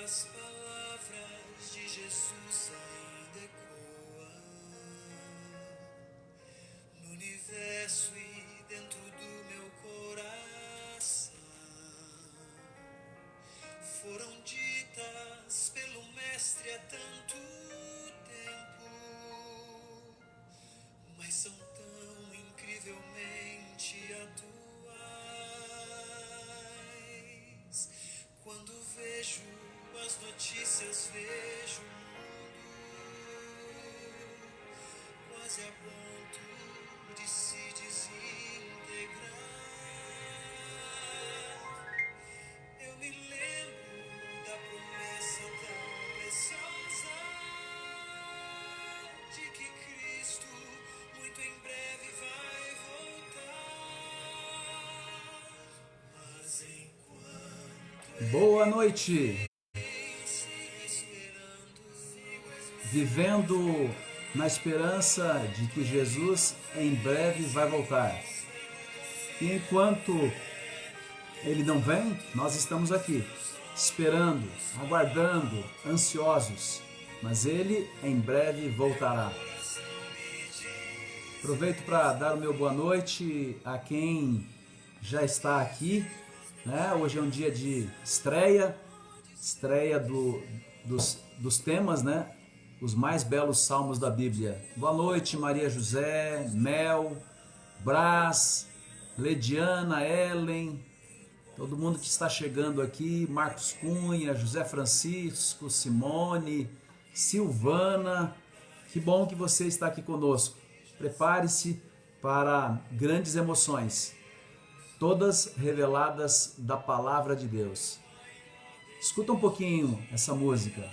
as palavras de Jesus ainda ecoam no universo e dentro do meu coração. Foram ditas pelo Mestre há tanto tempo, mas são tão incrivelmente atuais. Quando vejo as notícias, vejo o mundo quase a ponto de se desintegrar. Eu me lembro da promessa tão preciosa de que Cristo muito em breve vai voltar. Mas enquanto Boa noite! sigo esperando, Vivendo na esperança de que Jesus em breve vai voltar. E enquanto Ele não vem, nós estamos aqui, esperando, aguardando, ansiosos. Mas Ele em breve voltará. Aproveito para dar o meu boa noite a quem já está aqui, né? Hoje é um dia de estreia dos temas, né? Os mais belos salmos da Bíblia. Boa noite, Maria José, Mel, Brás, Lediana, Ellen, todo mundo que está chegando aqui, Marcos Cunha, José Francisco, Simone, Silvana, que bom que você está aqui conosco. Prepare-se para grandes emoções, todas reveladas da Palavra de Deus. Escuta um pouquinho essa música.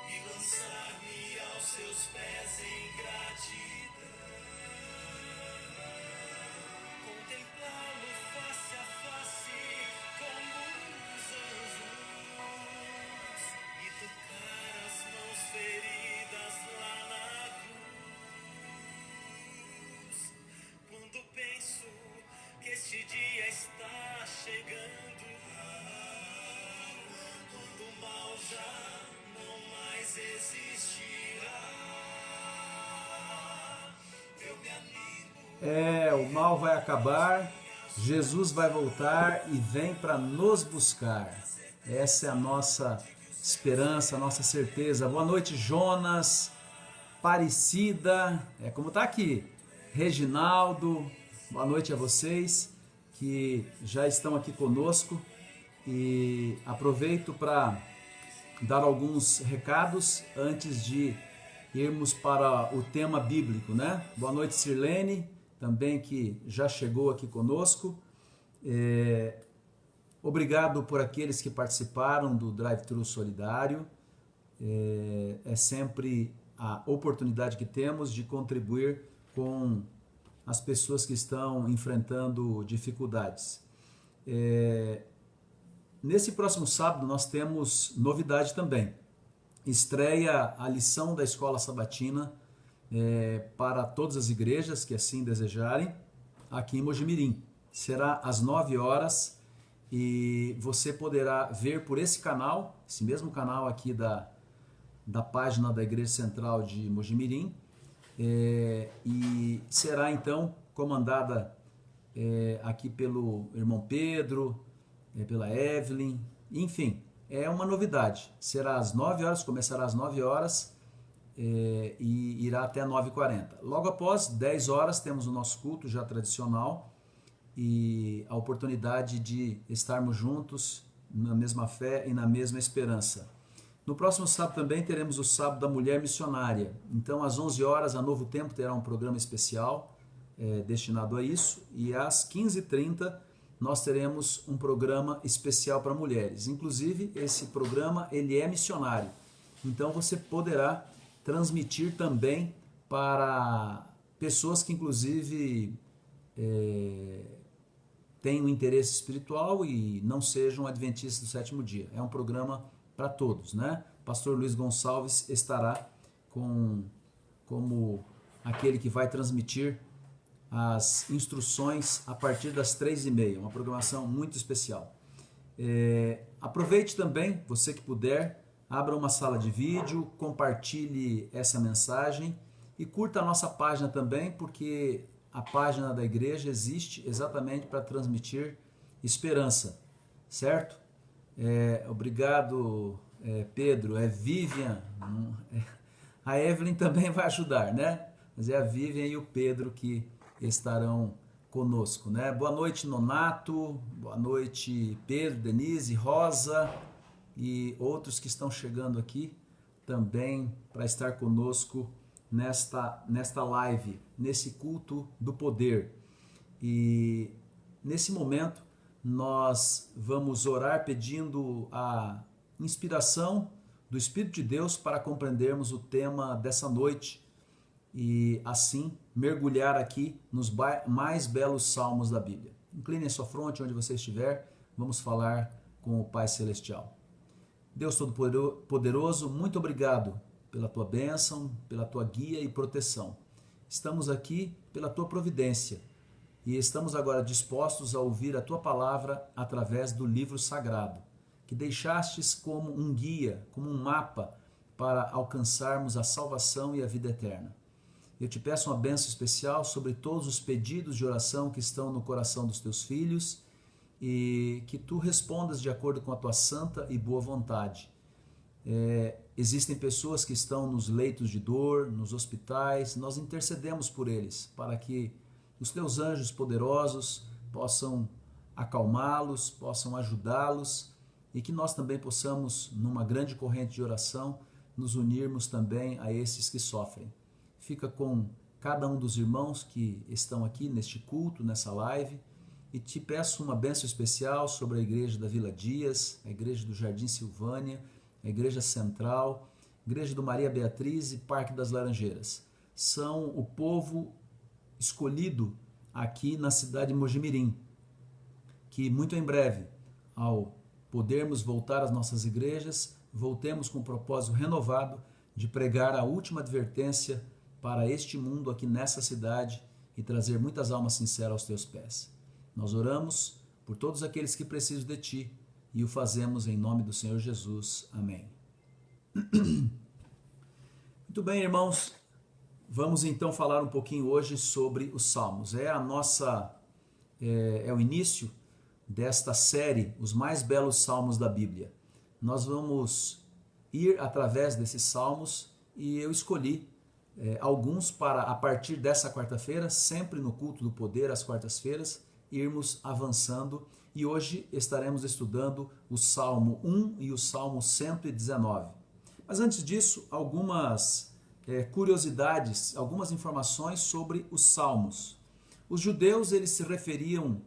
e lançar-me aos seus pés em gratidão, contemplá-lo face a face como os anjos e tocar as mãos feridas lá na cruz. Quando penso que este dia está chegando, quando o mal já não mais existirá, eu me animo. O mal vai acabar, Jesus vai voltar e vem para nos buscar. Essa é a nossa esperança, a nossa certeza. Boa noite, Jonas, Aparecida, como está aqui, Reginaldo, boa noite a vocês que já estão aqui conosco e aproveito para dar alguns recados antes de irmos para o tema bíblico, né? Boa noite, Sirlene, também que já chegou aqui conosco. Obrigado por aqueles que participaram do Drive-Thru Solidário. É sempre a oportunidade que temos de contribuir com as pessoas que estão enfrentando dificuldades. Nesse próximo sábado nós temos novidade também. Estreia a lição da Escola Sabatina para todas as igrejas que assim desejarem, aqui em Mojimirim. Será às 9 horas e você poderá ver por esse canal, esse mesmo canal aqui da página da Igreja Central de Mojimirim, e será então comandada aqui pelo irmão Pedro, pela Evelyn, enfim, é uma novidade. Será às 9 horas, começará às 9 horas e irá até 9h40. Logo após, 10 horas, temos o nosso culto já tradicional e a oportunidade de estarmos juntos na mesma fé e na mesma esperança. No próximo sábado também teremos o Sábado da Mulher Missionária. Então, às 11 horas, a Novo Tempo terá um programa especial destinado a isso. E às 15h30, nós teremos um programa especial para mulheres. Inclusive, esse programa ele é missionário. Então, você poderá transmitir também para pessoas que, inclusive, têm um interesse espiritual e não sejam adventistas do sétimo dia. É um programa para todos, né? Pastor Luiz Gonçalves estará como aquele que vai transmitir as instruções a partir das 3h30, uma programação muito especial. Aproveite também, você que puder, abra uma sala de vídeo, compartilhe essa mensagem e curta a nossa página também, porque a página da igreja existe exatamente para transmitir esperança, certo? Obrigado, Pedro. Vivian. A Evelyn também vai ajudar, né? Mas é a Vivian e o Pedro que estarão conosco, né? Boa noite, Nonato. Boa noite, Pedro, Denise, Rosa e outros que estão chegando aqui também para estar conosco nesta live, nesse culto do poder. E nesse momento nós vamos orar pedindo a inspiração do Espírito de Deus para compreendermos o tema dessa noite e assim mergulhar aqui nos mais belos salmos da Bíblia. Incline a sua fronte onde você estiver, vamos falar com o Pai Celestial. Deus Todo-Poderoso, muito obrigado pela tua bênção, pela tua guia e proteção. Estamos aqui pela tua providência e estamos agora dispostos a ouvir a tua palavra através do livro sagrado, que deixastes como um guia, como um mapa para alcançarmos a salvação e a vida eterna. Eu te peço uma bênção especial sobre todos os pedidos de oração que estão no coração dos teus filhos e que tu respondas de acordo com a tua santa e boa vontade. Existem pessoas que estão nos leitos de dor, nos hospitais, nós intercedemos por eles, para que os teus anjos poderosos possam acalmá-los, possam ajudá-los e que nós também possamos, numa grande corrente de oração, nos unirmos também a esses que sofrem. Fica com cada um dos irmãos que estão aqui neste culto, nessa live, e te peço uma bênção especial sobre a igreja da Vila Dias, a igreja do Jardim Silvânia, a igreja central, a igreja do Maria Beatriz e Parque das Laranjeiras. São o povo escolhido aqui na cidade de Mojimirim, que muito em breve, ao podermos voltar às nossas igrejas, voltemos com um propósito renovado de pregar a última advertência para este mundo aqui nessa cidade e trazer muitas almas sinceras aos teus pés. Nós oramos por todos aqueles que precisam de ti e o fazemos em nome do Senhor Jesus. Amém. Muito bem, irmãos, vamos então falar um pouquinho hoje sobre os Salmos. É o início desta série, os mais belos Salmos da Bíblia. Nós vamos ir através desses Salmos e eu escolhi alguns para, a partir dessa quarta-feira, sempre no culto do poder, às quartas-feiras, irmos avançando. E hoje estaremos estudando o Salmo 1 e o Salmo 119. Mas antes disso, algumas curiosidades, algumas informações sobre os Salmos. Os judeus eles se referiam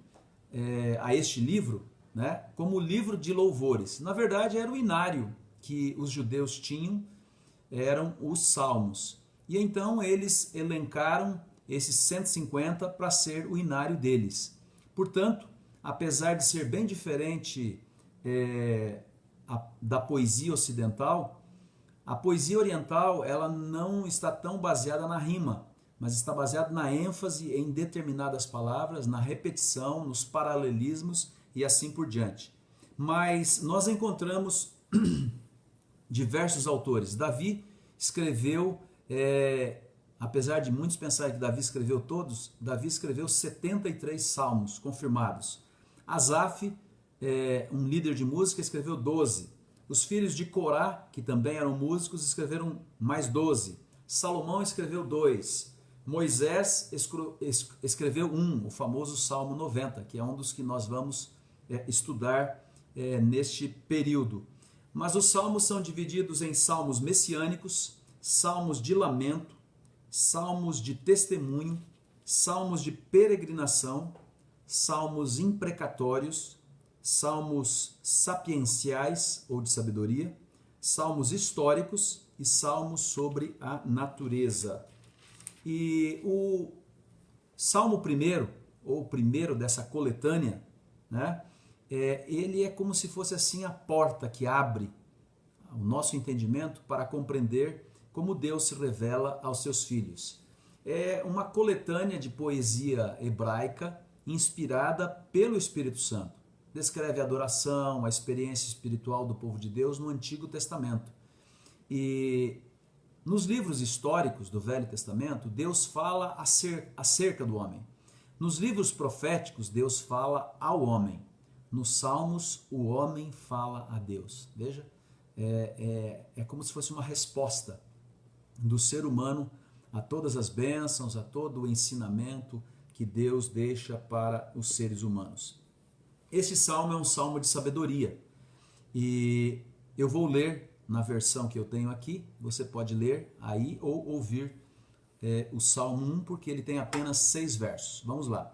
a este livro, né, como o livro de louvores. Na verdade, era o inário que os judeus tinham, eram os Salmos. E então eles elencaram esses 150 para ser o inário deles. Portanto, apesar de ser bem diferente da poesia ocidental, a poesia oriental ela não está tão baseada na rima, mas está baseada na ênfase em determinadas palavras, na repetição, nos paralelismos e assim por diante. Mas nós encontramos diversos autores. Davi escreveu, apesar de muitos pensarem que Davi escreveu todos, Davi escreveu 73 salmos confirmados. Asaf, um líder de música, escreveu 12. Os filhos de Corá, que também eram músicos, escreveram mais 12. Salomão escreveu 2. Moisés escreveu 1, o famoso Salmo 90, que é um dos que nós vamos estudar neste período. Mas os salmos são divididos em salmos messiânicos, salmos de lamento, salmos de testemunho, salmos de peregrinação, salmos imprecatórios, salmos sapienciais ou de sabedoria, salmos históricos e salmos sobre a natureza. E o Salmo primeiro, ou o primeiro dessa coletânea, né, ele é como se fosse assim a porta que abre o nosso entendimento para compreender como Deus se revela aos seus filhos. É uma coletânea de poesia hebraica inspirada pelo Espírito Santo. descreve a adoração, a experiência espiritual do povo de Deus no Antigo Testamento. E nos livros históricos do Velho Testamento, Deus fala acerca do homem. Nos livros proféticos, Deus fala ao homem. Nos Salmos, o homem fala a Deus. Veja, é como se fosse uma resposta do ser humano a todas as bênçãos, a todo o ensinamento que Deus deixa para os seres humanos. Este salmo é um salmo de sabedoria. E eu vou ler na versão que eu tenho aqui, você pode ler aí ou ouvir o Salmo 1, porque ele tem apenas 6 versos. Vamos lá.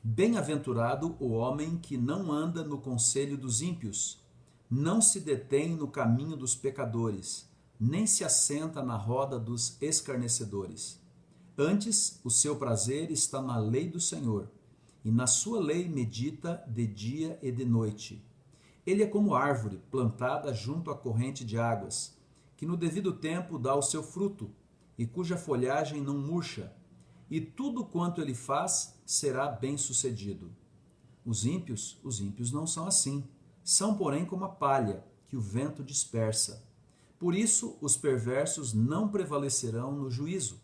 Bem-aventurado o homem que não anda no conselho dos ímpios, não se detém no caminho dos pecadores, nem se assenta na roda dos escarnecedores. Antes, o seu prazer está na lei do Senhor, e na sua lei medita de dia e de noite. Ele é como árvore plantada junto à corrente de águas, que no devido tempo dá o seu fruto, e cuja folhagem não murcha, e tudo quanto ele faz será bem-sucedido. Os ímpios não são assim, são porém como a palha, que o vento dispersa. Por isso os perversos não prevalecerão no juízo,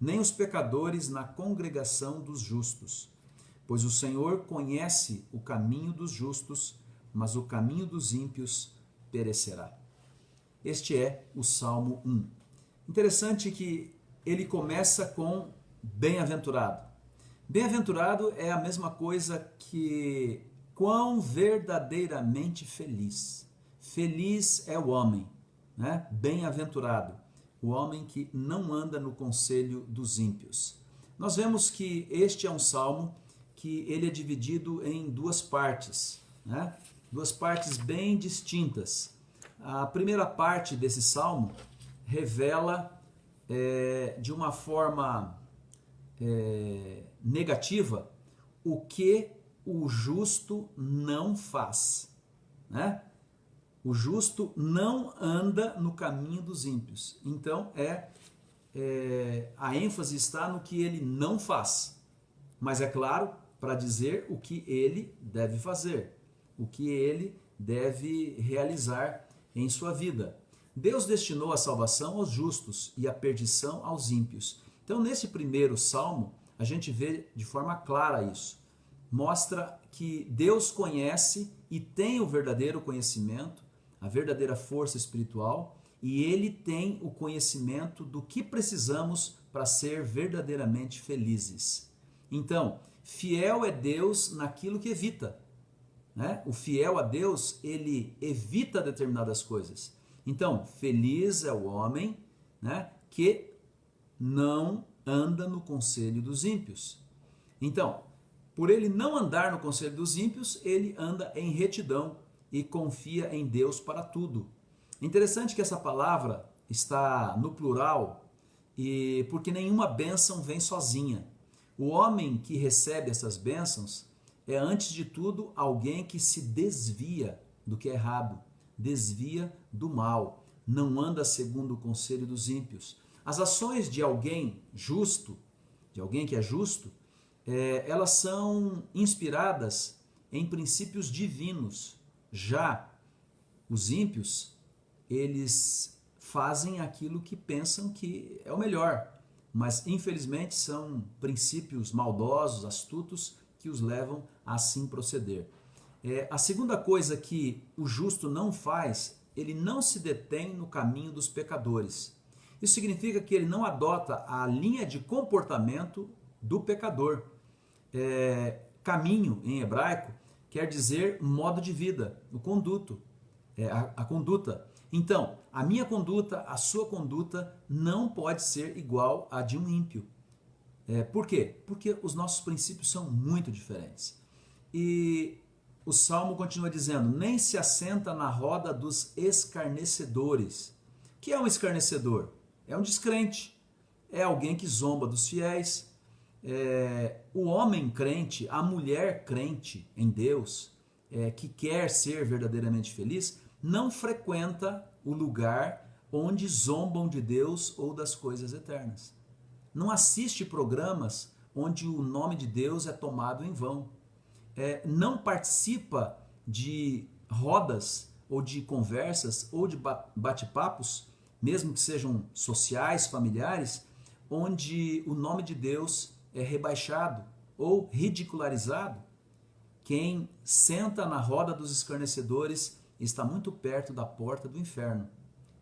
nem os pecadores na congregação dos justos. Pois o Senhor conhece o caminho dos justos, mas o caminho dos ímpios perecerá. Este é o Salmo 1. Interessante que ele começa com bem-aventurado. Bem-aventurado é a mesma coisa que quão verdadeiramente feliz. Feliz é o homem, né? Bem-aventurado, o homem que não anda no conselho dos ímpios. Nós vemos que este é um salmo que ele é dividido em 2 partes, né? 2 partes bem distintas. A primeira parte desse salmo revela de uma forma negativa o que o justo não faz, né? O justo não anda no caminho dos ímpios. Então a ênfase está no que ele não faz, mas é claro, para dizer o que ele deve fazer, o que ele deve realizar em sua vida. Deus destinou a salvação aos justos e a perdição aos ímpios. Então, nesse primeiro salmo, a gente vê de forma clara isso. Mostra que Deus conhece e tem o verdadeiro conhecimento, a verdadeira força espiritual, e Ele tem o conhecimento do que precisamos para ser verdadeiramente felizes. Então, fiel é Deus naquilo que evita, né? O fiel a Deus, ele evita determinadas coisas. Então, feliz é o homem, né, que não anda no conselho dos ímpios. Então, por ele não andar no conselho dos ímpios, ele anda em retidão e confia em Deus para tudo. Interessante que essa palavra está no plural, e porque nenhuma bênção vem sozinha. O homem que recebe essas bênçãos é, antes de tudo, alguém que se desvia do que é errado, desvia do mal, não anda segundo o conselho dos ímpios. As ações de alguém justo, de alguém que é justo, elas são inspiradas em princípios divinos. Já os ímpios, eles fazem aquilo que pensam que é o melhor, mas infelizmente são princípios maldosos, astutos, que os levam a assim proceder. A segunda coisa que o justo não faz, ele não se detém no caminho dos pecadores. Isso significa que ele não adota a linha de comportamento do pecador. Caminho, em hebraico, quer dizer modo de vida, o conduto, a conduta. Então, a minha conduta, a sua conduta não pode ser igual à de um ímpio. Por quê? Porque os nossos princípios são muito diferentes. E o Salmo continua dizendo, nem se assenta na roda dos escarnecedores. O que é um escarnecedor? É um descrente, é alguém que zomba dos fiéis. O homem crente, a mulher crente em Deus, que quer ser verdadeiramente feliz, não frequenta o lugar onde zombam de Deus ou das coisas eternas. Não assiste programas onde o nome de Deus é tomado em vão. Não participa de rodas ou de conversas ou de bate-papos, mesmo que sejam sociais, familiares, onde o nome de Deus é rebaixado ou ridicularizado. Quem senta na roda dos escarnecedores está muito perto da porta do inferno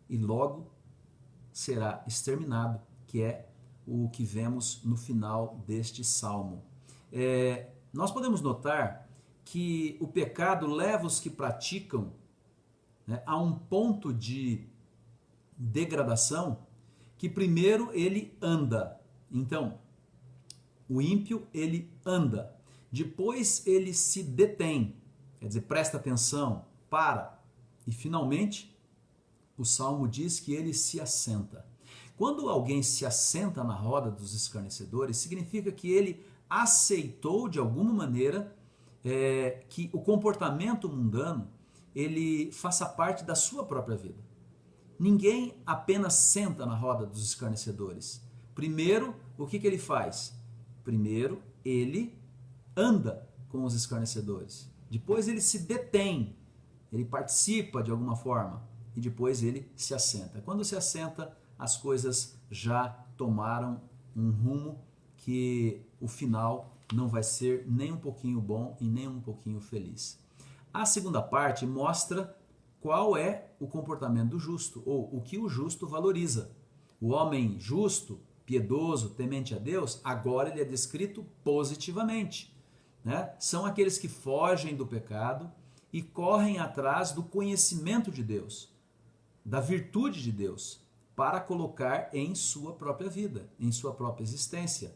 e logo será exterminado, que é o que vemos no final deste salmo. Nós podemos notar que o pecado leva os que praticam, né, a um ponto de degradação que primeiro ele anda. Então, o ímpio ele anda, depois ele se detém, quer dizer, presta atenção, para, e finalmente o salmo diz que ele se assenta. Quando alguém se assenta na roda dos escarnecedores, significa que ele aceitou de alguma maneira que o comportamento mundano ele faça parte da sua própria vida. Ninguém apenas senta na roda dos escarnecedores. Primeiro, o que ele faz? Primeiro, ele anda com os escarnecedores. Depois ele se detém, ele participa de alguma forma e depois ele se assenta. Quando se assenta, as coisas já tomaram um rumo que o final não vai ser nem um pouquinho bom e nem um pouquinho feliz. A segunda parte mostra qual é o comportamento do justo, ou o que o justo valoriza. O homem justo, piedoso, temente a Deus, agora ele é descrito positivamente, né? São aqueles que fogem do pecado e correm atrás do conhecimento de Deus, da virtude de Deus, para colocar em sua própria vida, em sua própria existência.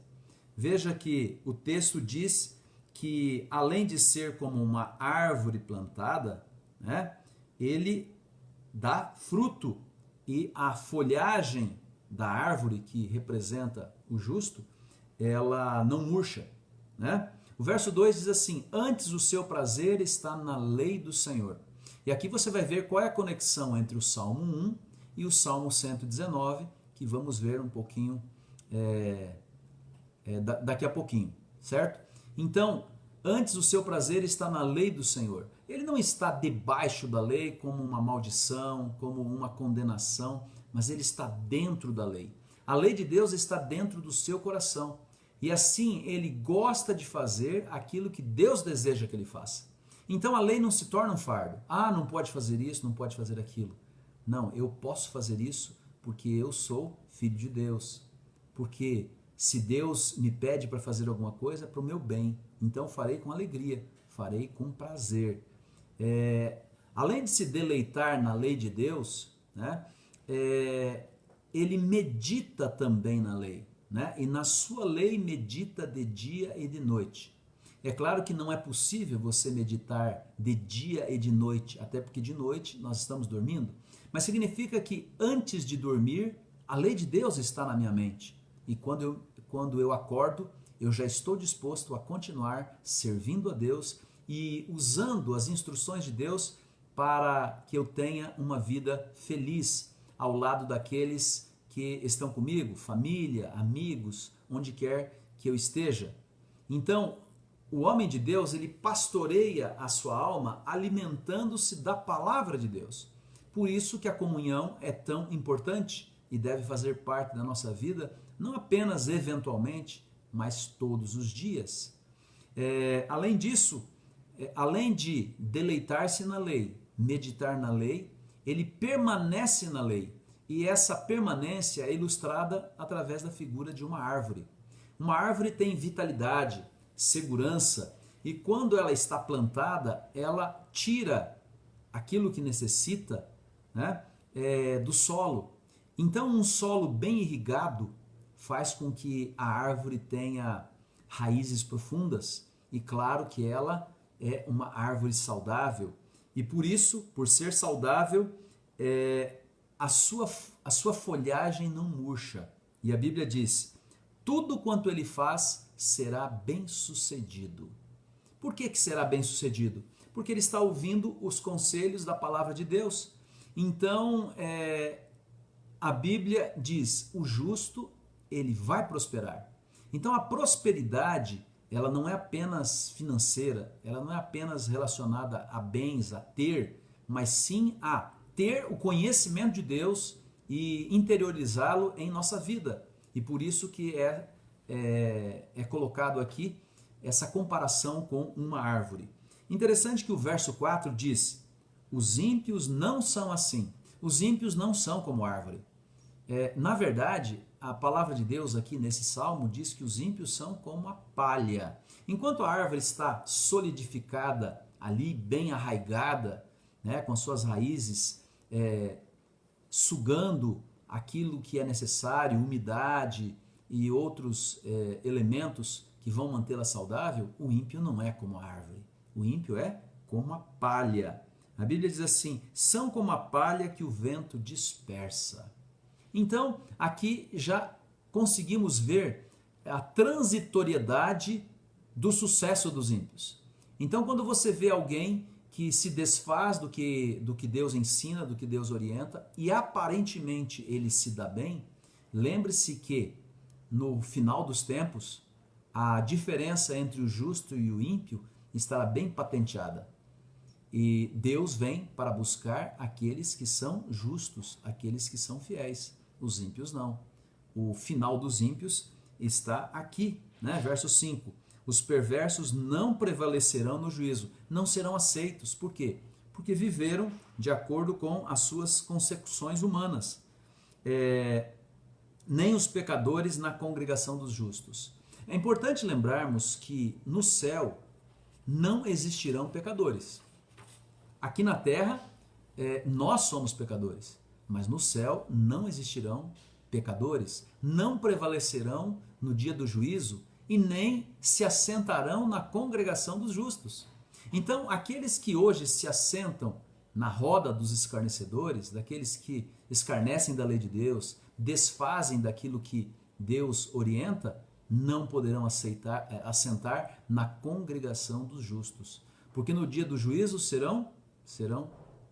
Veja que o texto diz que, além de ser como uma árvore plantada, né, ele dá fruto e a folhagem da árvore que representa o justo, ela não murcha, né? O verso 2 diz assim: antes o seu prazer está na lei do Senhor. E aqui você vai ver qual é a conexão entre o Salmo 1 e o Salmo 119, que vamos ver um pouquinho daqui a pouquinho, certo? Então, antes o seu prazer está na lei do Senhor. Ele não está debaixo da lei como uma maldição, como uma condenação, mas ele está dentro da lei. A lei de Deus está dentro do seu coração. E assim ele gosta de fazer aquilo que Deus deseja que ele faça. Então a lei não se torna um fardo. Ah, não pode fazer isso, não pode fazer aquilo. Não, eu posso fazer isso porque eu sou filho de Deus. Porque se Deus me pede para fazer alguma coisa, é para o meu bem. Então farei com alegria, farei com prazer. Além de se deleitar na lei de Deus, né, ele medita também na lei, né, e na sua lei medita de dia e de noite. É claro que não é possível você meditar de dia e de noite, até porque de noite nós estamos dormindo, mas significa que antes de dormir, a lei de Deus está na minha mente. E quando eu acordo, eu já estou disposto a continuar servindo a Deus e usando as instruções de Deus para que eu tenha uma vida feliz ao lado daqueles que estão comigo, família, amigos, onde quer que eu esteja. Então, o homem de Deus, ele pastoreia a sua alma alimentando-se da palavra de Deus. Por isso que a comunhão é tão importante e deve fazer parte da nossa vida, não apenas eventualmente, mas todos os dias. Além disso, além de deleitar-se na lei, meditar na lei, ele permanece na lei. E essa permanência é ilustrada através da figura de uma árvore. Uma árvore tem vitalidade, segurança, e quando ela está plantada, ela tira aquilo que necessita, né, do solo. Então, um solo bem irrigado faz com que a árvore tenha raízes profundas, e claro que ela é uma árvore saudável, e por isso, por ser saudável, a sua folhagem não murcha. E a Bíblia diz: tudo quanto ele faz será bem sucedido. Por que será bem sucedido? Porque ele está ouvindo os conselhos da palavra de Deus. Então, a Bíblia diz: o justo, ele vai prosperar. Então, a prosperidade ela não é apenas financeira, ela não é apenas relacionada a bens, a ter, mas sim a ter o conhecimento de Deus e interiorizá-lo em nossa vida. E por isso que é colocado aqui essa comparação com uma árvore. Interessante que o verso 4 diz: os ímpios não são assim. Os ímpios não são como árvore. Na verdade, a palavra de Deus aqui nesse salmo diz que os ímpios são como a palha. Enquanto a árvore está solidificada ali, bem arraigada, né, com as suas raízes sugando aquilo que é necessário, umidade e outros elementos que vão mantê-la saudável, o ímpio não é como a árvore. O ímpio é como a palha. A Bíblia diz assim: são como a palha que o vento dispersa. Então, aqui já conseguimos ver a transitoriedade do sucesso dos ímpios. Então, quando você vê alguém que se desfaz do que Deus ensina, do que Deus orienta, e aparentemente ele se dá bem, lembre-se que no final dos tempos, a diferença entre o justo e o ímpio estará bem patenteada. E Deus vem para buscar aqueles que são justos, aqueles que são fiéis. Os ímpios não. O final dos ímpios está aqui, né? Verso 5. Os perversos não prevalecerão no juízo, não serão aceitos. Por quê? Porque viveram de acordo com as suas consecuções humanas. Nem os pecadores na congregação dos justos. É importante lembrarmos que no céu não existirão pecadores. Aqui na terra, nós somos pecadores, mas no céu não existirão pecadores, não prevalecerão no dia do juízo e nem se assentarão na congregação dos justos. Então, aqueles que hoje se assentam na roda dos escarnecedores, daqueles que escarnecem da lei de Deus, desfazem daquilo que Deus orienta, não poderão assentar na congregação dos justos, porque no dia do juízo serão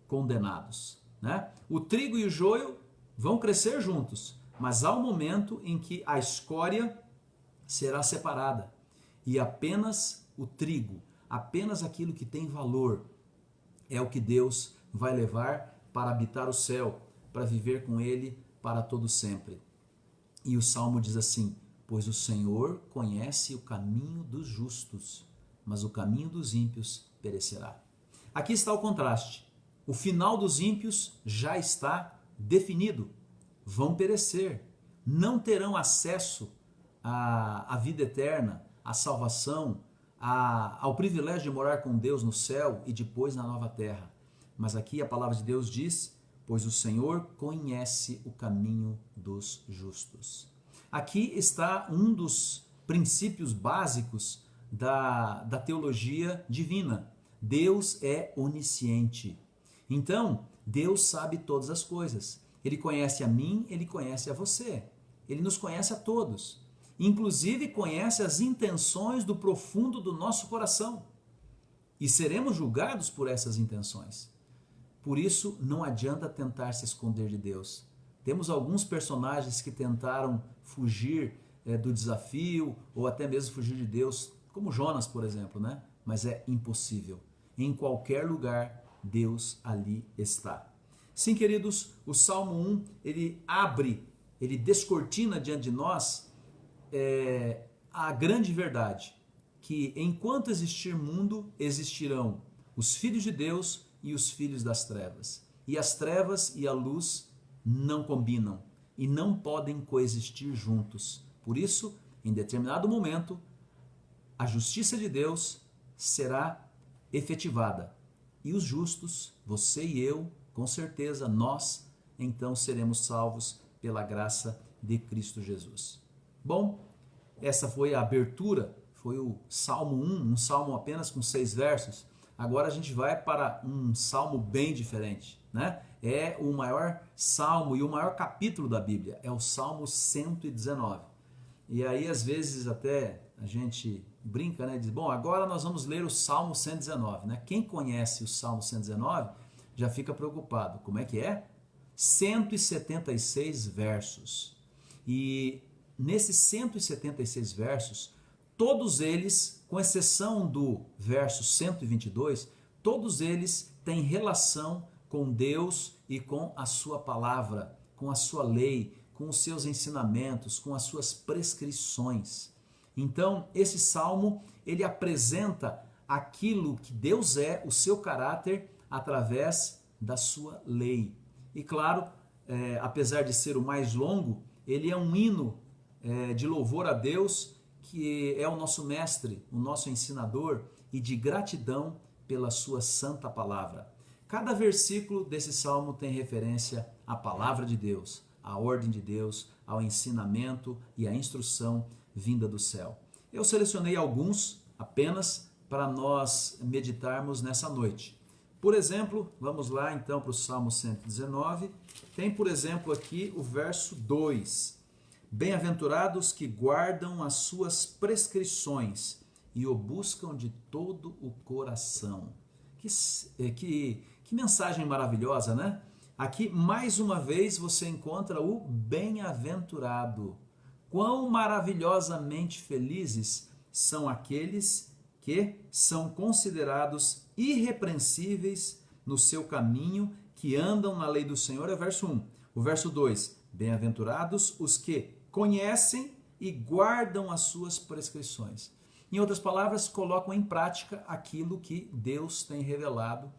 condenados. Né? O trigo e o joio vão crescer juntos, mas há um momento em que a escória será separada e apenas o trigo, apenas aquilo que tem valor, é o que Deus vai levar para habitar o céu, para viver com Ele para todo sempre. E o Salmo diz assim: pois o Senhor conhece o caminho dos justos, mas o caminho dos ímpios perecerá. Aqui está o contraste. O final dos ímpios já está definido. Vão perecer, não terão acesso à vida eterna, à salvação, ao privilégio de morar com Deus no céu e depois na nova terra. Mas aqui a palavra de Deus diz: pois o Senhor conhece o caminho dos justos. Aqui está um dos princípios básicos da teologia divina. Deus é onisciente. Então, Deus sabe todas as coisas. Ele conhece a mim, Ele conhece a você. Ele nos conhece a todos. Inclusive conhece as intenções do profundo do nosso coração. E seremos julgados por essas intenções. Por isso, não adianta tentar se esconder de Deus. Temos alguns personagens que tentaram fugir do desafio ou até mesmo fugir de Deus, como Jonas, por exemplo, né? Mas é impossível. Em qualquer lugar, Deus ali está. Sim, queridos, o Salmo 1, ele descortina diante de nós a grande verdade, que enquanto existir mundo, existirão os filhos de Deus e os filhos das trevas. E as trevas e a luz não combinam e não podem coexistir juntos. Por isso, em determinado momento, a justiça de Deus será efetivada. E os justos, você e eu, com certeza nós, então seremos salvos pela graça de Cristo Jesus. Bom, essa foi a abertura, foi o Salmo 1, um salmo apenas com 6 versos. Agora a gente vai para um salmo bem diferente, né? É o maior salmo e o maior capítulo da Bíblia, é o Salmo 119. E aí às vezes até a gente brinca, né? Diz, bom, agora nós vamos ler o Salmo 119, né? Quem conhece o Salmo 119 já fica preocupado. Como é que é? 176 versos. E nesses 176 versos, todos eles, com exceção do verso 122, todos eles têm relação com Deus e com a sua palavra, com a sua lei, com os seus ensinamentos, com as suas prescrições. Então, esse salmo, ele apresenta aquilo que Deus é, o seu caráter, através da sua lei. E claro, apesar de ser o mais longo, ele é um hino de louvor a Deus, que é o nosso mestre, o nosso ensinador, e de gratidão pela sua santa palavra. Cada versículo desse salmo tem referência à palavra de Deus, à ordem de Deus, ao ensinamento e à instrução vinda do céu. Eu selecionei alguns apenas para nós meditarmos nessa noite. Por exemplo, vamos lá então para o Salmo 119. Tem, por exemplo, aqui o verso 2. Bem-aventurados que guardam as suas prescrições e o buscam de todo o coração. Que mensagem maravilhosa, né? Aqui, mais uma vez, você encontra o bem-aventurado. Quão maravilhosamente felizes são aqueles que são considerados irrepreensíveis no seu caminho, que andam na lei do Senhor, é o verso 1. O verso 2, bem-aventurados os que conhecem e guardam as suas prescrições. Em outras palavras, colocam em prática aquilo que Deus tem revelado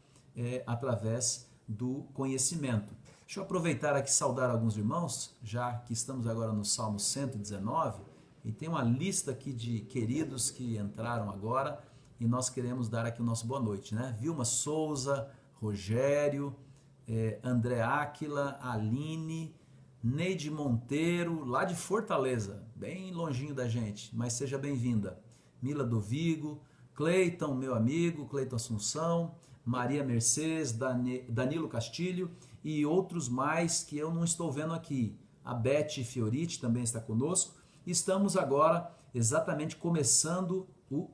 através do conhecimento. Deixa eu aproveitar aqui e saudar alguns irmãos, já que estamos agora no Salmo 119, e tem uma lista aqui de queridos que entraram agora, e nós queremos dar aqui o nosso boa noite, né? Vilma Souza, Rogério, André Áquila, Aline, Neide Monteiro, lá de Fortaleza, bem longinho da gente, mas seja bem-vinda. Mila do Vigo, Cleiton, meu amigo, Cleiton Assunção, Maria Mercedes, Danilo Castilho e outros mais que eu não estou vendo aqui. A Beth Fioriti também está conosco. Estamos agora exatamente começando o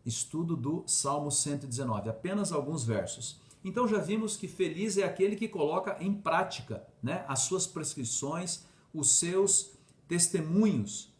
estudo do Salmo 119, apenas alguns versos. Então já vimos que feliz é aquele que coloca em prática, né, as suas prescrições, os seus testemunhos.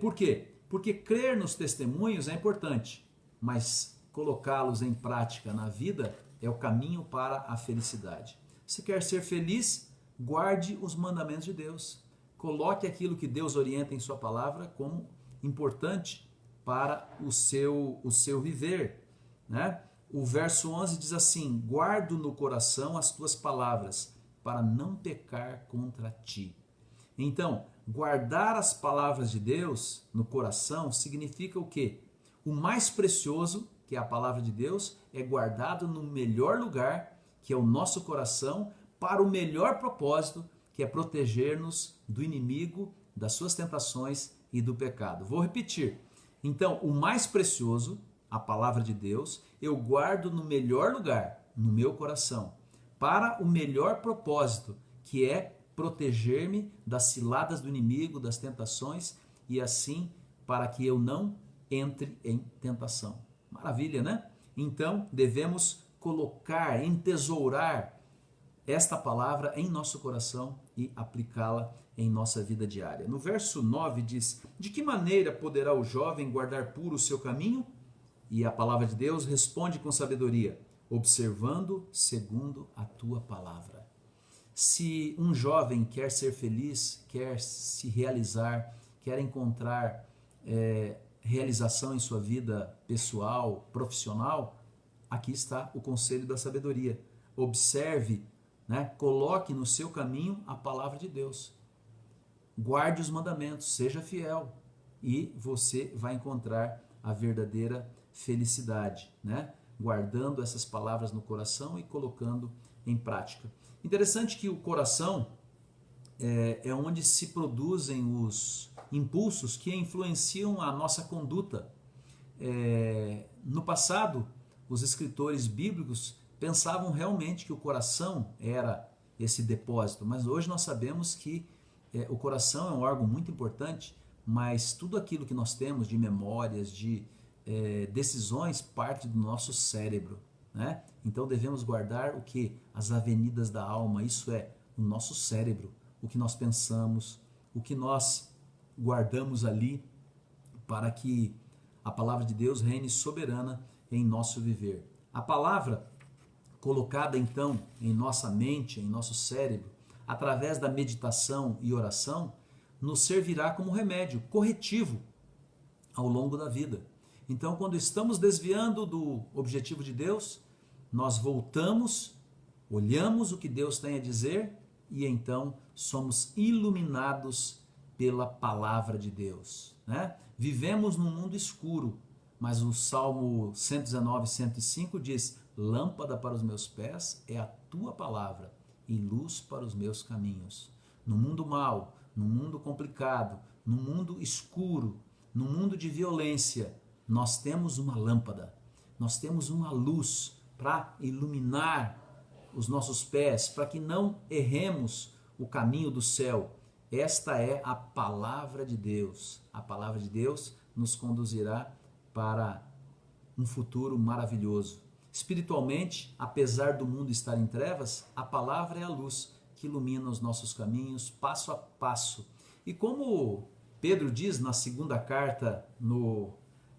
Por quê? Porque crer nos testemunhos é importante, mas colocá-los em prática na vida é o caminho para a felicidade. Se quer ser feliz, guarde os mandamentos de Deus. Coloque aquilo que Deus orienta em sua palavra como importante para o seu viver, né? O verso 11 diz assim: guardo no coração as tuas palavras, para não pecar contra ti. Então, guardar as palavras de Deus no coração significa o quê? O mais precioso, que é a palavra de Deus, é guardado no melhor lugar, que é o nosso coração, para o melhor propósito, que é proteger-nos do inimigo, das suas tentações e do pecado. Vou repetir. Então, o mais precioso, a palavra de Deus, eu guardo no melhor lugar, no meu coração, para o melhor propósito, que é proteger-me das ciladas do inimigo, das tentações, e assim para que eu não entre em tentação. Maravilha, né? Então, devemos colocar, entesourar esta palavra em nosso coração e aplicá-la em nossa vida diária. No verso 9 diz: de que maneira poderá o jovem guardar puro o seu caminho? E a palavra de Deus responde com sabedoria: observando segundo a tua palavra. Se um jovem quer ser feliz, quer se realizar, quer encontrar realização em sua vida pessoal, profissional, aqui está o conselho da sabedoria. Observe, né? Coloque no seu caminho a palavra de Deus. Guarde os mandamentos, seja fiel e você vai encontrar a verdadeira felicidade, né? Guardando essas palavras no coração e colocando em prática. Interessante que o coração é onde se produzem os impulsos que influenciam a nossa conduta. No passado, os escritores bíblicos pensavam realmente que o coração era esse depósito, mas hoje nós sabemos que o coração é um órgão muito importante, mas tudo aquilo que nós temos de memórias, de decisões, parte do nosso cérebro, né? Então devemos guardar o que? As avenidas da alma, isso é, o nosso cérebro, o que nós pensamos, o que nós guardamos ali, para que a palavra de Deus reine soberana em nosso viver. A palavra colocada então em nossa mente, em nosso cérebro, através da meditação e oração, nos servirá como remédio, corretivo ao longo da vida. Então, quando estamos desviando do objetivo de Deus, nós voltamos, olhamos o que Deus tem a dizer e então somos iluminados pela palavra de Deus, né? Vivemos num mundo escuro, mas o Salmo 119, 105 diz: lâmpada para os meus pés é a tua palavra e luz para os meus caminhos. No mundo mau, no mundo complicado, no mundo escuro, no mundo de violência, nós temos uma lâmpada, nós temos uma luz para iluminar os nossos pés, para que não erremos o caminho do céu. Esta é a palavra de Deus. A palavra de Deus nos conduzirá para um futuro maravilhoso. Espiritualmente, apesar do mundo estar em trevas, a palavra é a luz que ilumina os nossos caminhos passo a passo. E como Pedro diz na segunda carta, no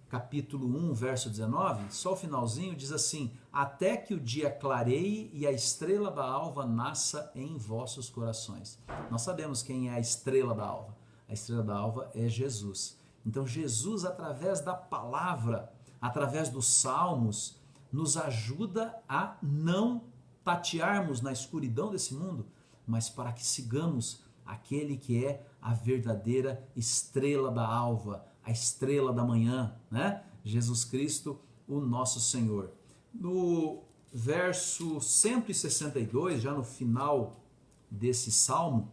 capítulo 1, verso 19, só o finalzinho diz assim: até que o dia clareie e a estrela da alva nasça em vossos corações. Nós sabemos quem é a estrela da alva. A estrela da alva é Jesus. Então Jesus, através da palavra, através dos salmos, nos ajuda a não tatearmos na escuridão desse mundo, mas para que sigamos aquele que é a verdadeira estrela da alva, a estrela da manhã, né? Jesus Cristo, o nosso Senhor. No verso 162, já no final desse salmo,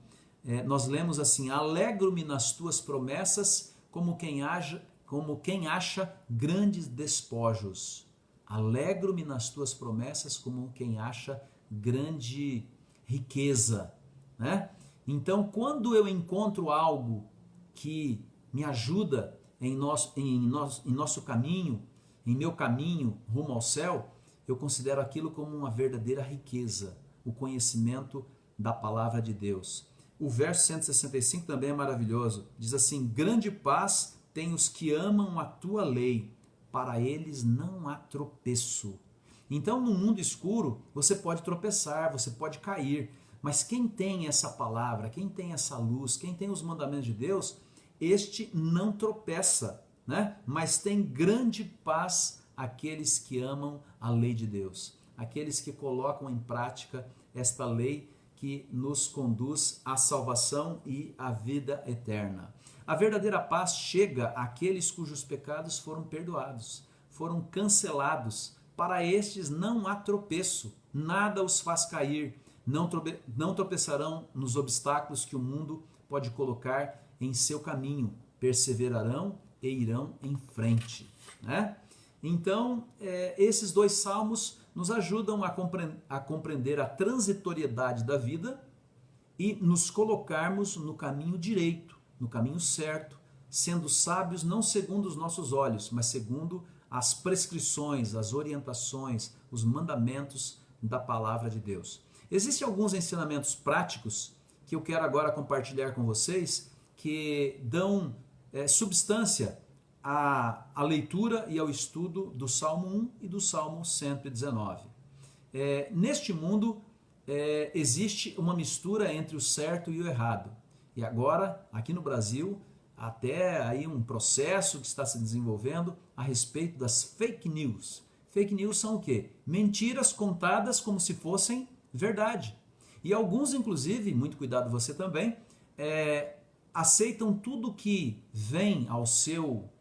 nós lemos assim: alegro-me nas tuas promessas como quem acha grandes despojos. Alegro-me nas tuas promessas como quem acha grande riqueza, né? Então, quando eu encontro algo que me ajuda em nosso caminho, em meu caminho rumo ao céu, eu considero aquilo como uma verdadeira riqueza, o conhecimento da palavra de Deus. O verso 165 também é maravilhoso. Diz assim: grande paz tem os que amam a tua lei, para eles não há tropeço. Então, no mundo escuro, você pode tropeçar, você pode cair, mas quem tem essa palavra, quem tem essa luz, quem tem os mandamentos de Deus, este não tropeça, né? Mas tem grande paz aqueles que amam a lei de Deus, aqueles que colocam em prática esta lei que nos conduz à salvação e à vida eterna. A verdadeira paz chega àqueles cujos pecados foram perdoados, foram cancelados. Para estes não há tropeço, nada os faz cair, não tropeçarão nos obstáculos que o mundo pode colocar em seu caminho, perseverarão e irão em frente, né? Então, esses dois salmos nos ajudam a compreender a transitoriedade da vida e nos colocarmos no caminho direito, no caminho certo, sendo sábios não segundo os nossos olhos, mas segundo as prescrições, as orientações, os mandamentos da palavra de Deus. Existem alguns ensinamentos práticos que eu quero agora compartilhar com vocês, que dão substância à leitura e ao estudo do Salmo 1 e do Salmo 119. Neste mundo existe uma mistura entre o certo e o errado. E agora, aqui no Brasil, até aí um processo que está se desenvolvendo a respeito das fake news. Fake news são o quê? Mentiras contadas como se fossem verdade. E alguns, inclusive, muito cuidado você também, aceitam tudo que vem ao seu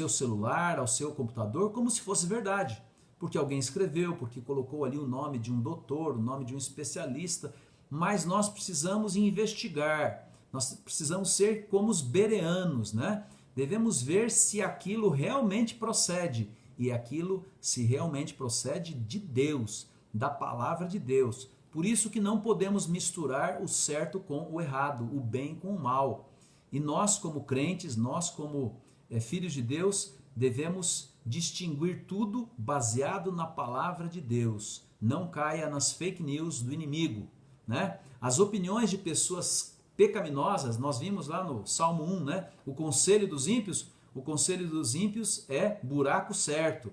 celular, ao seu computador, como se fosse verdade. Porque alguém escreveu, porque colocou ali o nome de um doutor, o nome de um especialista, mas nós precisamos investigar, nós precisamos ser como os bereanos, né? Devemos ver se aquilo realmente procede, e aquilo se realmente procede de Deus, da palavra de Deus. Por isso que não podemos misturar o certo com o errado, o bem com o mal. E nós como crentes, nós como filhos de Deus, devemos distinguir tudo baseado na palavra de Deus. Não caia nas fake news do inimigo, né? As opiniões de pessoas pecaminosas, nós vimos lá no Salmo 1, né? O conselho dos ímpios, o conselho dos ímpios é buraco certo.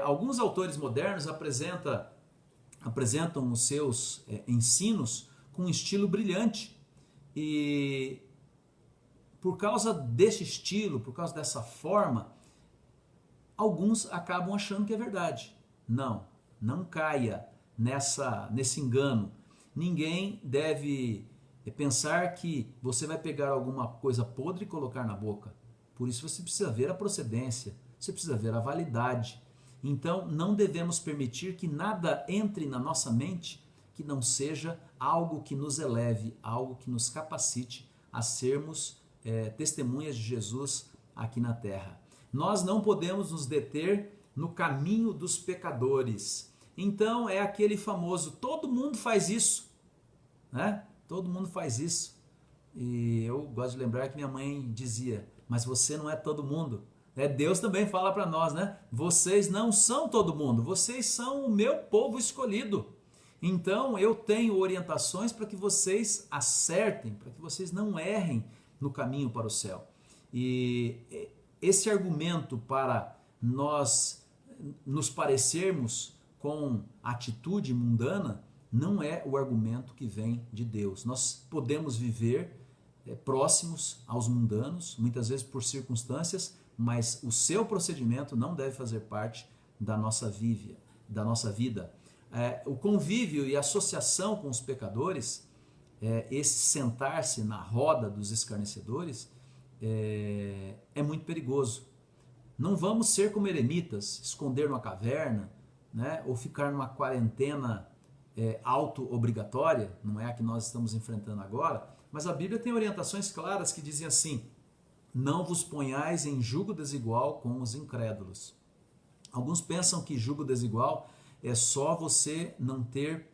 Alguns autores modernos apresentam os seus ensinos com um estilo brilhante. E por causa desse estilo, por causa dessa forma, alguns acabam achando que é verdade. Não caia nesse engano. Ninguém deve pensar que você vai pegar alguma coisa podre e colocar na boca. Por isso você precisa ver a procedência, você precisa ver a validade. Então não devemos permitir que nada entre na nossa mente que não seja algo que nos eleve, algo que nos capacite a sermos testemunhas de Jesus aqui na terra. Nós não podemos nos deter no caminho dos pecadores. Então é aquele famoso, todo mundo faz isso, né? Todo mundo faz isso. E eu gosto de lembrar que minha mãe dizia, mas você não é todo mundo. Deus também fala para nós, né? Vocês não são todo mundo, vocês são o meu povo escolhido. Então eu tenho orientações para que vocês acertem, para que vocês não errem no caminho para o céu. E esse argumento para nós nos parecermos com atitude mundana não é o argumento que vem de Deus. Nós podemos viver próximos aos mundanos, muitas vezes por circunstâncias, mas o seu procedimento não deve fazer parte da nossa vida. O convívio e associação com os pecadores, esse sentar-se na roda dos escarnecedores, é muito perigoso. Não vamos ser como eremitas, esconder numa caverna, né, ou ficar numa quarentena auto-obrigatória, não é a que nós estamos enfrentando agora, mas a Bíblia tem orientações claras que dizem assim, não vos ponhais em jugo desigual com os incrédulos. Alguns pensam que jugo desigual é só você não ter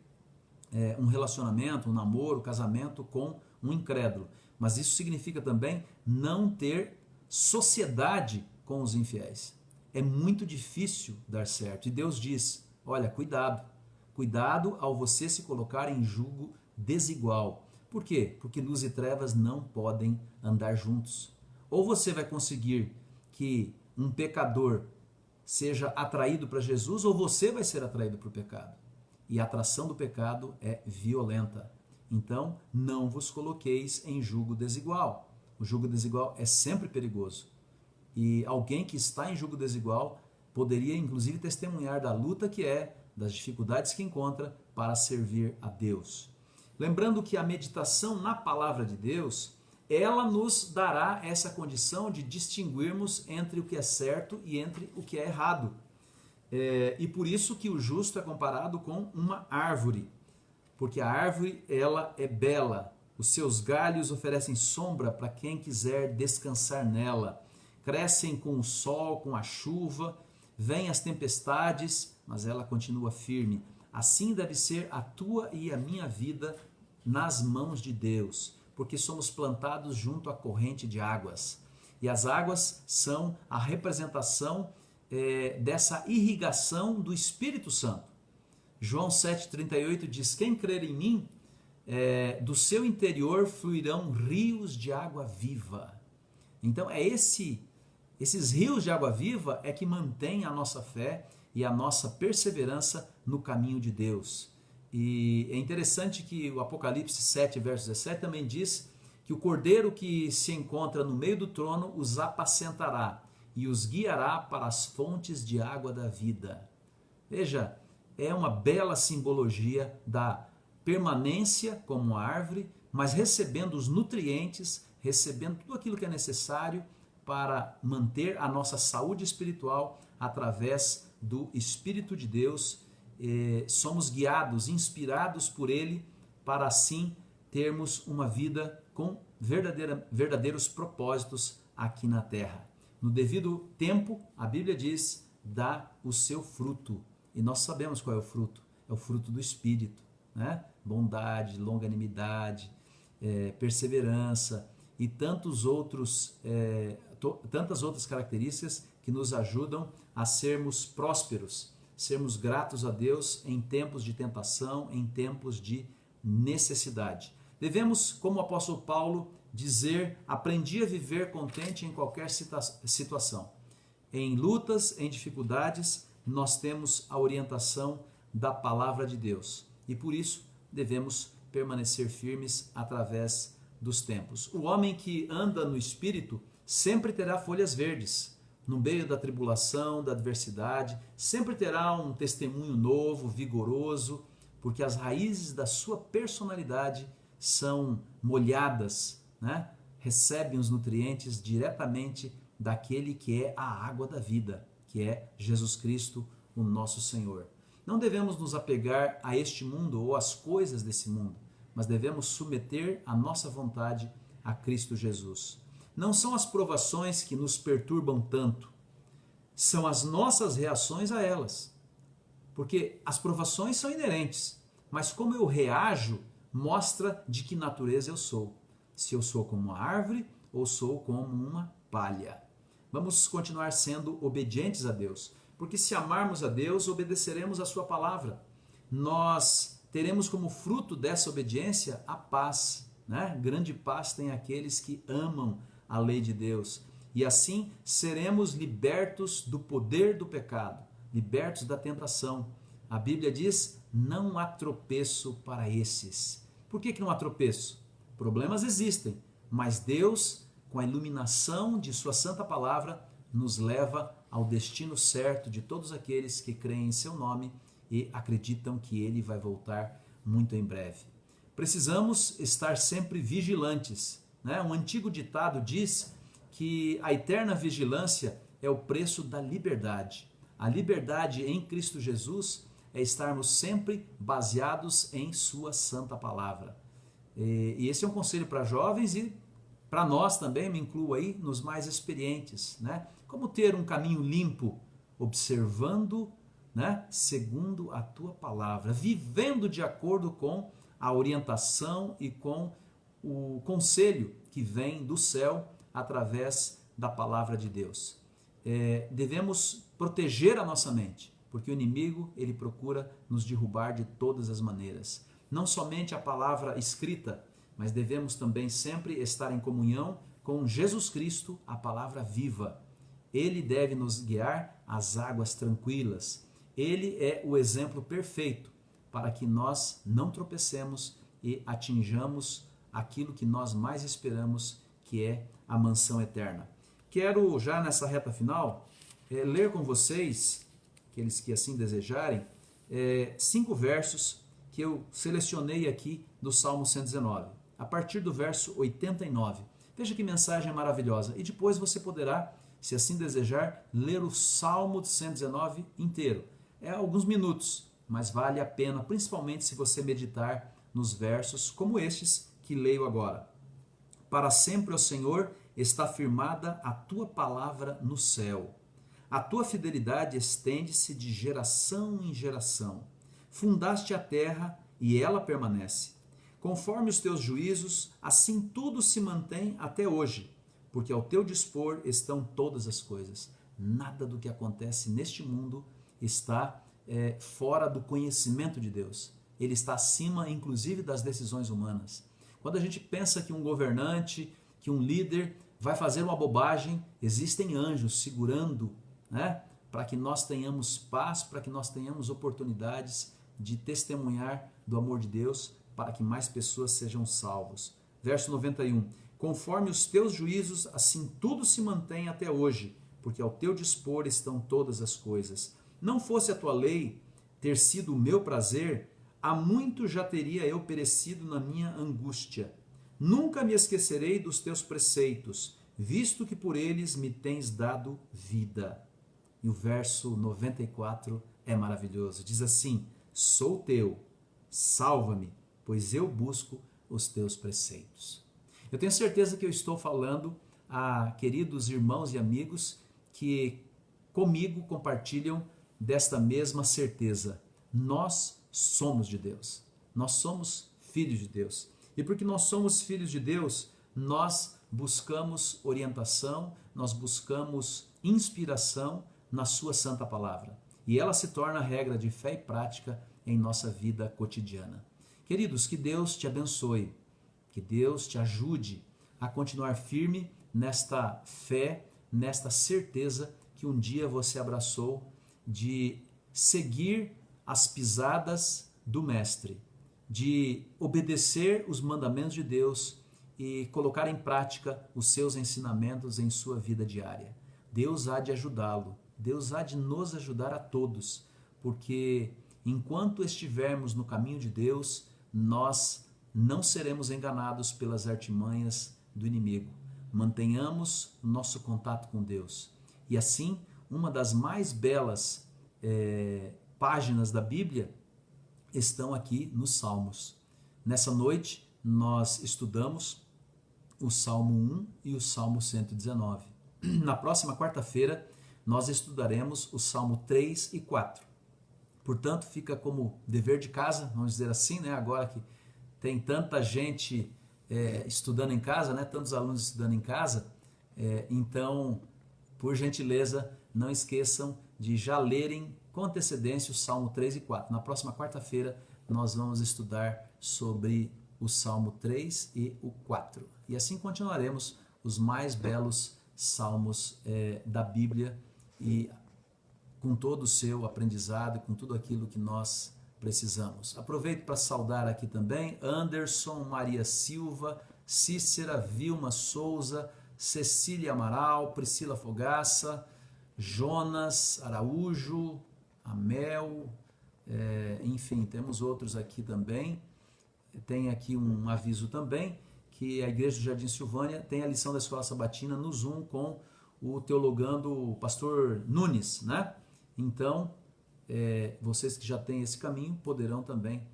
um relacionamento, um namoro, um casamento com um incrédulo, mas isso significa também não ter sociedade com os infiéis. É muito difícil dar certo, e Deus diz, olha, cuidado ao você se colocar em jugo desigual. Por quê? Porque luz e trevas não podem andar juntos. Ou você vai conseguir que um pecador seja atraído para Jesus, ou você vai ser atraído para o pecado. E a atração do pecado é violenta. Então, não vos coloqueis em jugo desigual. O jugo desigual é sempre perigoso. E alguém que está em jugo desigual poderia, inclusive, testemunhar da luta que das dificuldades que encontra para servir a Deus. Lembrando que a meditação na palavra de Deus, ela nos dará essa condição de distinguirmos entre o que é certo e entre o que é errado. E por isso que o justo é comparado com uma árvore, porque a árvore ela é bela, os seus galhos oferecem sombra para quem quiser descansar nela, crescem com o sol, com a chuva, vêm as tempestades, mas ela continua firme. Assim deve ser a tua e a minha vida nas mãos de Deus, porque somos plantados junto à corrente de águas. E as águas são a representação dessa irrigação do Espírito Santo. João 7,38 diz, quem crer em mim, do seu interior fluirão rios de água viva. Então esses rios de água viva é que mantém a nossa fé e a nossa perseverança no caminho de Deus. E é interessante que o Apocalipse 7, verso 17 também diz que o cordeiro que se encontra no meio do trono os apacentará e os guiará para as fontes de água da vida. Veja, é uma bela simbologia da permanência como árvore, mas recebendo os nutrientes, recebendo tudo aquilo que é necessário para manter a nossa saúde espiritual através do Espírito de Deus. Somos guiados, inspirados por Ele, para assim termos uma vida com verdadeiros propósitos aqui na terra. No devido tempo, a Bíblia diz, dá o seu fruto. E nós sabemos qual é o fruto. É o fruto do Espírito, né? Bondade, longanimidade, perseverança e tantas outras características que nos ajudam a sermos prósperos, sermos gratos a Deus em tempos de tentação, em tempos de necessidade. Devemos, como o apóstolo Paulo dizer: aprendi a viver contente em qualquer situação. Em lutas, em dificuldades, nós temos a orientação da palavra de Deus. E por isso devemos permanecer firmes através dos tempos. O homem que anda no Espírito sempre terá folhas verdes. No meio da tribulação, da adversidade, sempre terá um testemunho novo, vigoroso, porque as raízes da sua personalidade são molhadas, né? Recebem os nutrientes diretamente daquele que é a água da vida, que é Jesus Cristo, o nosso Senhor. Não devemos nos apegar a este mundo ou às coisas desse mundo, mas devemos submeter a nossa vontade a Cristo Jesus. Não são as provações que nos perturbam tanto, são as nossas reações a elas. Porque as provações são inerentes, mas como eu reajo mostra de que natureza eu sou. Se eu sou como uma árvore ou sou como uma palha. Vamos continuar sendo obedientes a Deus, porque se amarmos a Deus, obedeceremos a sua palavra. Nós teremos como fruto dessa obediência a paz, né? Grande paz tem aqueles que amam a lei de Deus. E assim seremos libertos do poder do pecado, libertos da tentação. A Bíblia diz: não há tropeço para esses. Por que não há tropeço? Problemas existem, mas Deus, com a iluminação de sua santa palavra, nos leva ao destino certo de todos aqueles que creem em seu nome e acreditam que ele vai voltar muito em breve. Precisamos estar sempre vigilantes, né? Um antigo ditado diz que a eterna vigilância é o preço da liberdade. A liberdade em Cristo Jesus é estarmos sempre baseados em sua santa palavra. E esse é um conselho para jovens e para nós também, me incluo aí, nos mais experientes, né? Como ter um caminho limpo, observando, né, segundo a tua palavra, vivendo de acordo com a orientação e com o conselho que vem do céu através da palavra de Deus. Devemos proteger a nossa mente, porque o inimigo ele procura nos derrubar de todas as maneiras. Não somente a palavra escrita, mas devemos também sempre estar em comunhão com Jesus Cristo, a palavra viva. Ele deve nos guiar às águas tranquilas. Ele é o exemplo perfeito para que nós não tropecemos e atinjamos aquilo que nós mais esperamos, que é a mansão eterna. Quero, já nessa reta final, ler com vocês, aqueles que assim desejarem, 5 versos que eu selecionei aqui do Salmo 119, a partir do verso 89. Veja que mensagem maravilhosa. E depois você poderá, se assim desejar, ler o Salmo 119 inteiro. É alguns minutos, mas vale a pena, principalmente se você meditar nos versos como estes que leio agora. Para sempre, ó Senhor, está firmada a tua palavra no céu. A tua fidelidade estende-se de geração em geração. Fundaste a terra e ela permanece. Conforme os teus juízos, assim tudo se mantém até hoje, porque ao teu dispor estão todas as coisas. Nada do que acontece neste mundo está fora do conhecimento de Deus. Ele está acima, inclusive, das decisões humanas. Quando a gente pensa que um governante, que um líder vai fazer uma bobagem, existem anjos segurando, né, para que nós tenhamos paz, para que nós tenhamos oportunidades de testemunhar do amor de Deus, para que mais pessoas sejam salvos. Verso 91. Conforme os teus juízos, assim tudo se mantém até hoje, porque ao teu dispor estão todas as coisas. Não fosse a tua lei ter sido o meu prazer, há muito já teria eu perecido na minha angústia. Nunca me esquecerei dos teus preceitos, visto que por eles me tens dado vida. E o verso 94 é maravilhoso. Diz assim: sou teu, salva-me, pois eu busco os teus preceitos. Eu tenho certeza que eu estou falando a queridos irmãos e amigos que comigo compartilham desta mesma certeza. Nós somos de Deus. Nós somos filhos de Deus. E porque nós somos filhos de Deus, nós buscamos orientação, nós buscamos inspiração na sua santa palavra. E ela se torna regra de fé e prática em nossa vida cotidiana. Queridos, que Deus te abençoe, que Deus te ajude a continuar firme nesta fé, nesta certeza que um dia você abraçou de seguir as pisadas do Mestre, de obedecer os mandamentos de Deus e colocar em prática os seus ensinamentos em sua vida diária. Deus há de ajudá-lo, Deus há de nos ajudar a todos, porque enquanto estivermos no caminho de Deus, nós não seremos enganados pelas artimanhas do inimigo. Mantenhamos o nosso contato com Deus. E assim, uma das mais belas páginas da Bíblia estão aqui nos Salmos. Nessa noite, nós estudamos o Salmo 1 e o Salmo 119. Na próxima quarta-feira, nós estudaremos o Salmo 3 e 4. Portanto, fica como dever de casa, vamos dizer assim, né? Agora que tem tanta gente estudando em casa, né? Tantos alunos estudando em casa, então, por gentileza, não esqueçam de já lerem com antecedência o Salmo 3 e 4. Na próxima quarta-feira, nós vamos estudar sobre o Salmo 3 e o 4. E assim continuaremos os mais belos salmos da Bíblia e com todo o seu aprendizado, com tudo aquilo que nós precisamos. Aproveito para saudar aqui também Anderson, Maria Silva, Cícera, Vilma Souza, Cecília Amaral, Priscila Fogaça, Jonas Araújo, Amel, enfim, temos outros aqui também. Tem aqui um aviso também, que a Igreja do Jardim Silvânia tem a lição da Escola Sabatina no Zoom com o teologando o pastor Nunes, né? Então, vocês que já têm esse caminho poderão também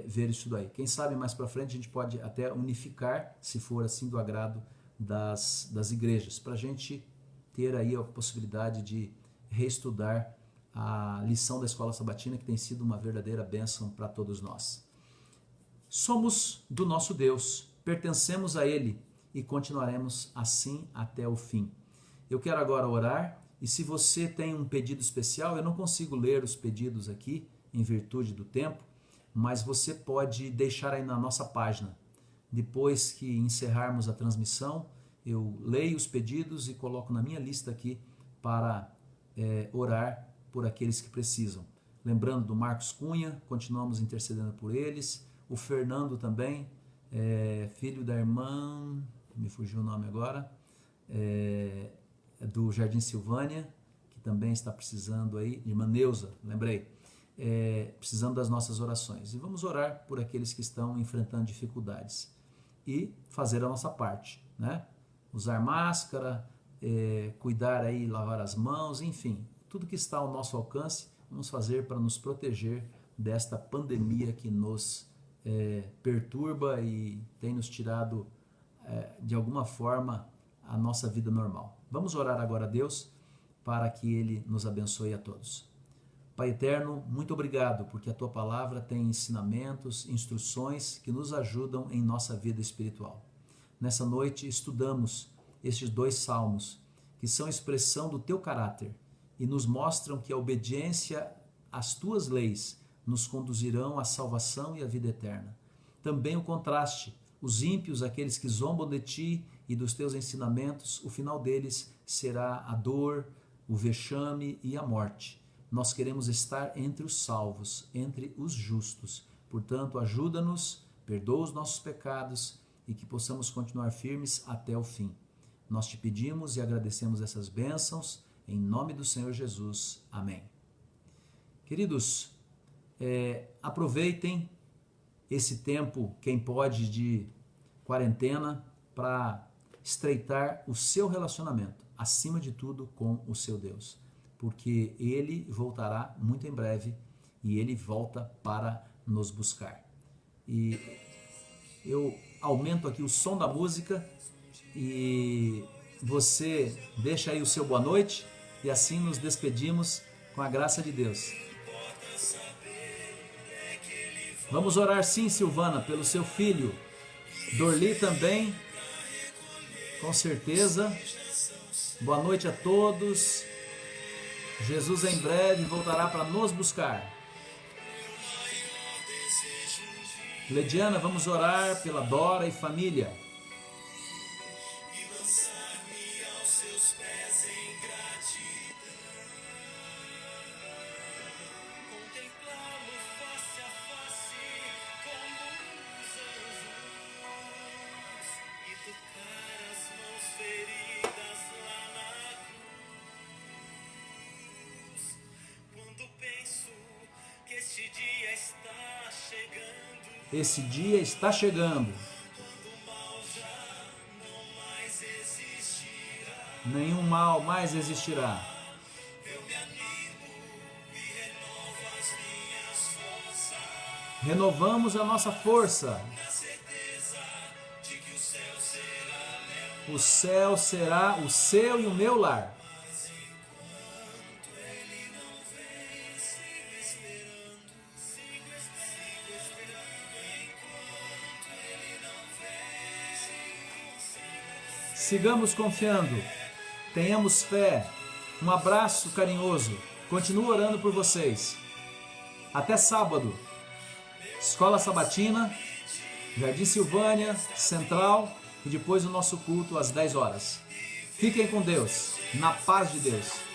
ver isso daí. Quem sabe mais para frente a gente pode até unificar, se for assim do agrado das igrejas, para a gente ter aí a possibilidade de reestudar a lição da Escola Sabatina, que tem sido uma verdadeira bênção para todos nós. Somos do nosso Deus, pertencemos a Ele e continuaremos assim até o fim. Eu quero agora orar, e se você tem um pedido especial, eu não consigo ler os pedidos aqui, em virtude do tempo, mas você pode deixar aí na nossa página. Depois que encerrarmos a transmissão, eu leio os pedidos e coloco na minha lista aqui para orar por aqueles que precisam. Lembrando do Marcos Cunha, continuamos intercedendo por eles. O Fernando também, filho da irmã, me fugiu o nome agora, do Jardim Silvânia, que também está precisando aí, irmã Neuza, lembrei, precisando das nossas orações. E vamos orar por aqueles que estão enfrentando dificuldades e fazer a nossa parte, né? Usar máscara, cuidar aí, lavar as mãos, enfim, tudo que está ao nosso alcance, vamos fazer para nos proteger desta pandemia que nos perturba e tem nos tirado, de alguma forma, a nossa vida normal. Vamos orar agora a Deus para que Ele nos abençoe a todos. Pai eterno, muito obrigado, porque a Tua Palavra tem ensinamentos, instruções que nos ajudam em nossa vida espiritual. Nessa noite estudamos estes 2 salmos, que são expressão do Teu caráter e nos mostram que a obediência às Tuas leis nos conduzirão à salvação e à vida eterna. Também o contraste, os ímpios, aqueles que zombam de Ti e dos Teus ensinamentos, o final deles será a dor, o vexame e a morte. Nós queremos estar entre os salvos, entre os justos. Portanto, ajuda-nos, perdoa os nossos pecados e que possamos continuar firmes até o fim. Nós te pedimos e agradecemos essas bênçãos, em nome do Senhor Jesus. Amém. Queridos, aproveitem esse tempo, quem pode, de quarentena, para estreitar o seu relacionamento, acima de tudo, com o seu Deus. Porque Ele voltará muito em breve e Ele volta para nos buscar. E eu aumento aqui o som da música e você deixa aí o seu boa noite e assim nos despedimos com a graça de Deus. Vamos orar sim, Silvana, pelo seu filho. Dorli também, com certeza. Boa noite a todos. Jesus em breve voltará para nos buscar. Lediana, vamos orar pela Dora e família. Esse dia está chegando. Nenhum mal mais existirá. Renovamos a nossa força. O céu será o seu e o meu lar. Sigamos confiando. Tenhamos fé. Um abraço carinhoso. Continuo orando por vocês. Até sábado. Escola Sabatina, Jardim Silvânia, Central e depois o nosso culto às 10 horas. Fiquem com Deus, na paz de Deus.